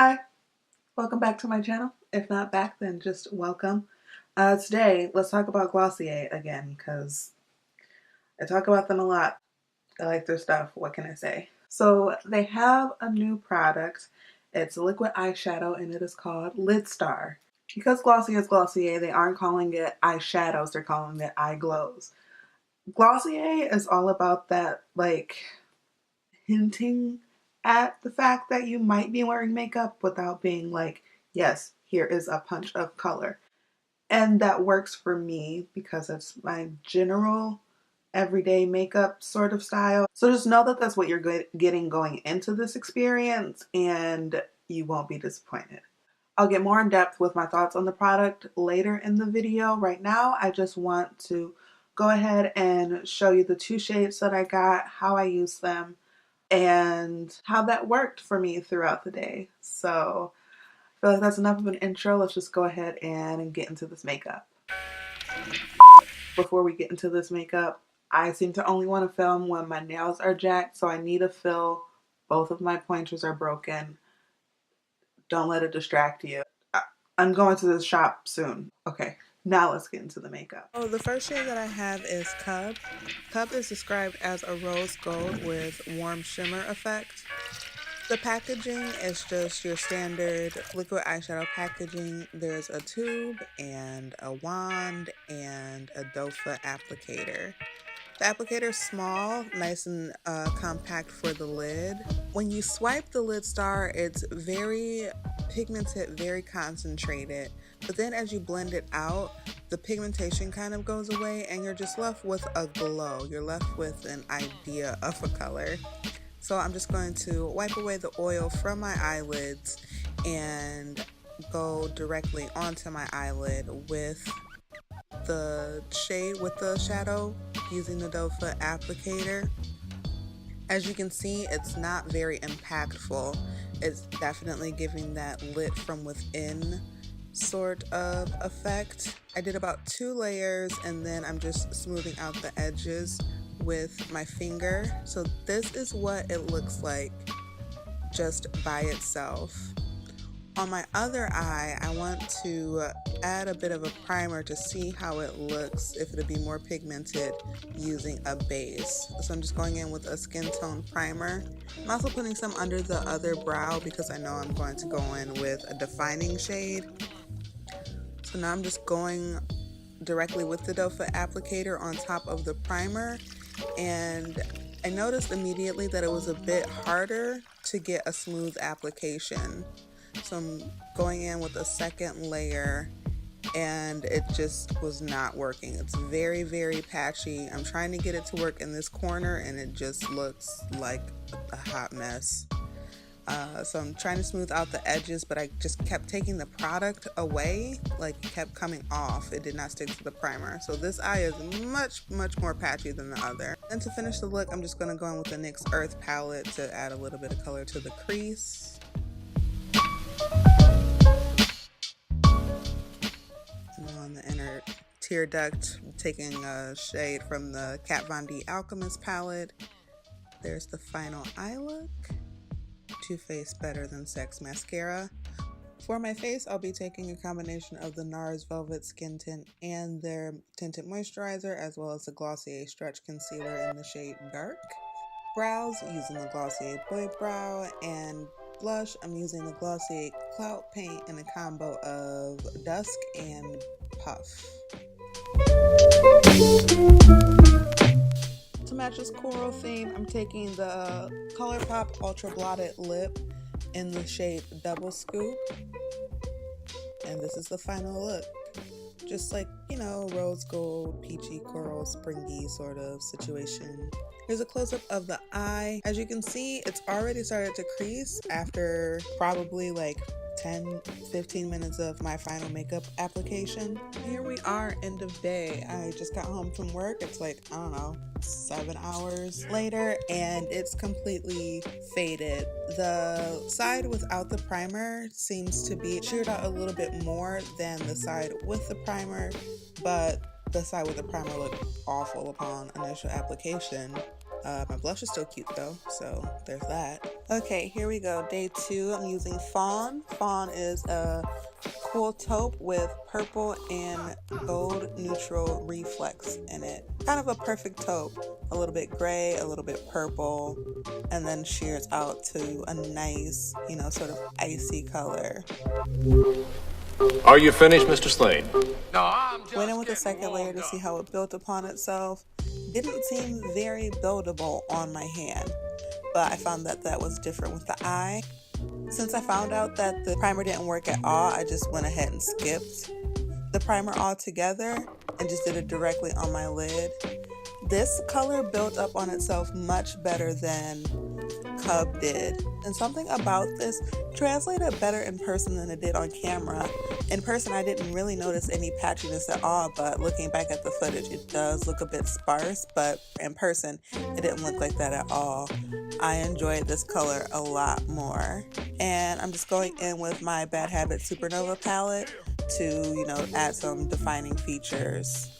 Hi, welcome back to my channel. If not back, then just welcome. Today, let's talk about Glossier again, because I talk about them a lot. I like their stuff. What can I say? So they have a new product. It's a liquid eyeshadow and it is called Lidstar. Because Glossier is Glossier, they aren't calling it eyeshadows, they're calling it eye glows. Glossier is all about that, like, hinting at the fact that you might be wearing makeup without being like, yes, here is a punch of color. And that works for me because it's my general everyday makeup sort of style. So just know that that's what you're getting going into this experience and you won't be disappointed. I'll get more in depth with my thoughts on the product later in the video. Right now, I just want to go ahead and show you the two shades that I got, how I use them, and how that worked for me throughout the day. So I feel like that's enough of an intro. Let's just go ahead and get into this makeup. Before we get into this makeup, I seem to only want to film when my nails are jacked, so I need a fill. Both of my pointers are broken. Don't let it distract you. I'm going to the shop soon. Okay, now let's get into the makeup. Oh, the first shade that I have is Cub. Cub is described as a rose gold with warm shimmer effect. The packaging is just your standard liquid eyeshadow packaging. There's a tube and a wand and a doe foot applicator. The applicator is small, nice and compact for the lid. When you swipe the Lidstar, it's very pigmented, very concentrated. But then as you blend it out, the pigmentation kind of goes away and you're just left with a glow. You're left with an idea of a color. So I'm just going to wipe away the oil from my eyelids and go directly onto my eyelid with the shade with the shadow using the doe foot applicator. As you can see, it's not very impactful. It's definitely giving that lit from within sort of effect. I did about 2 layers and then I'm just smoothing out the edges with my finger. So this is what it looks like just by itself. On my other eye, I want to add a bit of a primer to see how it looks, if it'll be more pigmented using a base. So I'm just going in with a skin tone primer. I'm also putting some under the other brow because I know I'm going to go in with a defining shade. So now I'm just going directly with the doe foot applicator on top of the primer, and I noticed immediately that it was a bit harder to get a smooth application. So I'm going in with a second layer and it just was not working. It's very, very patchy. I'm trying to get it to work in this corner and it just looks like a hot mess. So I'm trying to smooth out the edges, but I just kept taking the product away, like it kept coming off. It did not stick to the primer. So this eye is much more patchy than the other. And to finish the look, I'm just going to go in with the Nixed Earth palette to add a little bit of color to the crease. And on the inner tear duct, I'm taking a shade from the Kat Von D Alchemist palette. There's the final eye look. Too Faced Better Than Sex mascara. For my face, I'll be taking a combination of the Nars Velvet Skin Tint and their tinted moisturizer, as well as the Glossier Stretch Concealer in the shade Dark. Brows, using the Glossier Boy Brow, and blush, I'm using the Glossier Clout Paint in a combo of Dusk and Puff. To match this coral theme, I'm taking the Colourpop Ultra Blotted Lip in the shade Double Scoop. And this is the final look. Just like, you know, rose gold, peachy, coral, springy sort of situation. Here's a close-up of the eye. As you can see, it's already started to crease after probably like 10-15 minutes of my final makeup application. Here we are, end of day. I just got home from work. It's like, I don't know, 7 hours later, and it's completely faded. The side without the primer seems to be sheared out a little bit more than the side with the primer, but the side with the primer looked awful upon initial application. My blush is still cute though, so there's that. Okay, here we go. Day 2, I'm using Fawn. Fawn is a cool taupe with purple and gold neutral reflex in it. Kind of a perfect taupe. A little bit gray, a little bit purple, and then shears out to a nice, you know, sort of icy color. Are you finished, Mr. Slade? No, I'm just Went in with a second layer to warmed see up. how it built upon itself. Didn't seem very buildable on my hand, but I found that that was different with the eye. Since I found out that the primer didn't work at all, I just went ahead and skipped the primer altogether and just did it directly on my lid. This color built up on itself much better than Cub did, and something about this translated better in person than it did on camera. In person, I didn't really notice any patchiness at all, but looking back at the footage, it does look a bit sparse, but in person, it didn't look like that at all. I enjoyed this color a lot more. And I'm just going in with my Bad Habit Supernova palette to, you know, add some defining features.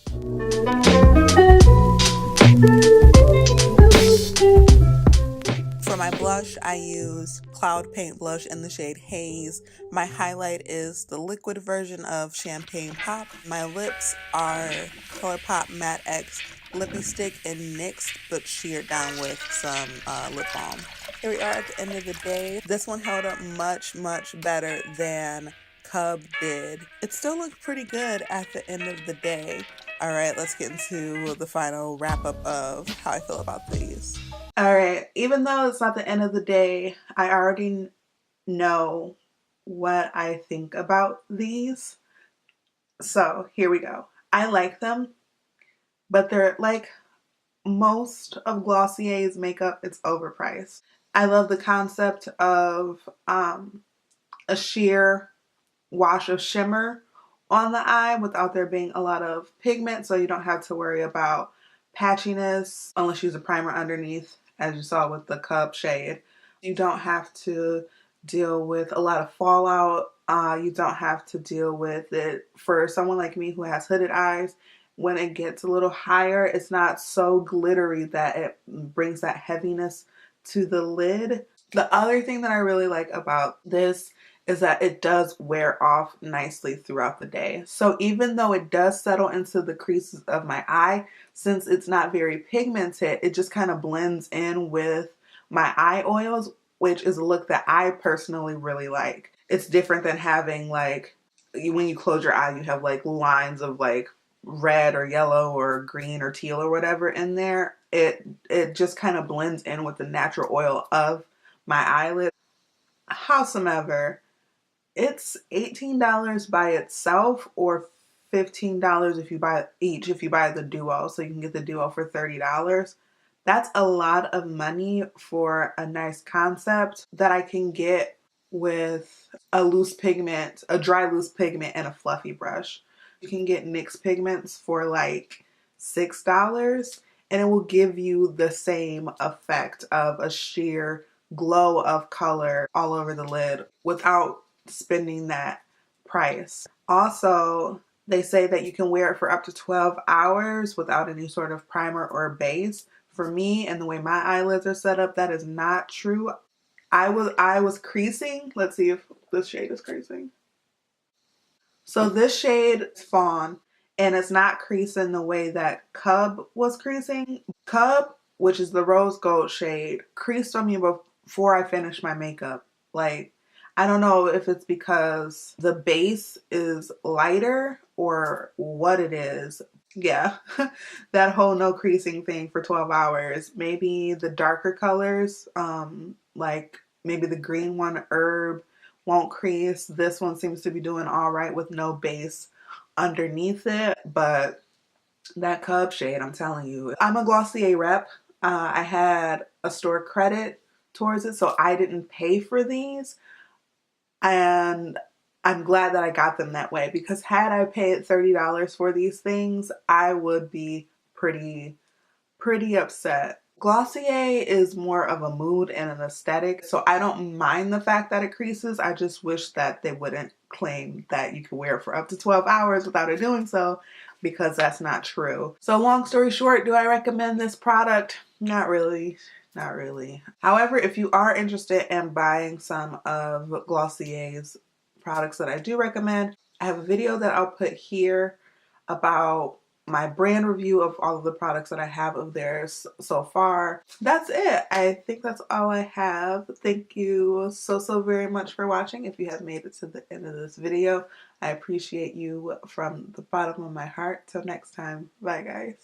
For my blush, I use Cloud Paint Blush in the shade Haze. My highlight is the liquid version of Champagne Pop. My lips are Colourpop Matte X Lippie Stick in Nixed, but sheared down with some lip balm. Here we are at the end of the day. This one held up much, much better than Cub did. It still looked pretty good at the end of the day. All right, let's get into the final wrap up of how I feel about these. All right, even though it's not the end of the day, I already know what I think about these. So here we go. I like them, but they're like most of Glossier's makeup, it's overpriced. I love the concept of a sheer wash of shimmer on the eye without there being a lot of pigment, so you don't have to worry about patchiness unless you use a primer underneath, as you saw with the Cub shade. You don't have to deal with a lot of fallout. You don't have to deal with it. For someone like me who has hooded eyes, when it gets a little higher, it's not so glittery that it brings that heaviness to the lid. The other thing that I really like about this is that it does wear off nicely throughout the day. So even though it does settle into the creases of my eye, since it's not very pigmented, it just kind of blends in with my eye oils, which is a look that I personally really like. It's different than having like, when you close your eye, you have like lines of like red or yellow or green or teal or whatever in there. It just kind of blends in with the natural oil of my eyelid. Howsoever, it's $18 by itself or $15 if you buy each, if you buy the duo. So you can get the duo for $30. That's a lot of money for a nice concept that I can get with a loose pigment, a dry loose pigment, and a fluffy brush. You can get NYX pigments for like $6 and it will give you the same effect of a sheer glow of color all over the lid without spending that price. Also, they say that you can wear it for up to 12 hours without any sort of primer or base. For me and the way my eyelids are set up, that is not true. I was creasing. Let's see if this shade is creasing. So this shade is Fawn, and it's not creasing the way that Cub was creasing. Cub, which is the rose gold shade, creased on me before I finished my makeup. Like, I don't know if it's because the base is lighter or what it is. Yeah, that whole no creasing thing for 12 hours. Maybe the darker colors, like maybe the green one, Herb, won't crease. This one seems to be doing all right with no base underneath it, but that Cub shade, I'm telling you. I'm a Glossier rep. I had a store credit towards it, so I didn't pay for these. And I'm glad that I got them that way, because had I paid $30 for these things, I would be pretty upset. Glossier is more of a mood and an aesthetic, so I don't mind the fact that it creases. I just wish that they wouldn't claim that you can wear it for up to 12 hours without it doing so, because that's not true. So long story short, do I recommend this product? Not really. Not really. However, if you are interested in buying some of Glossier's products that I do recommend, I have a video that I'll put here about my brand review of all of the products that I have of theirs so far. That's it. I think that's all I have. Thank you so very much for watching. If you have made it to the end of this video, I appreciate you from the bottom of my heart. Till next time, bye guys.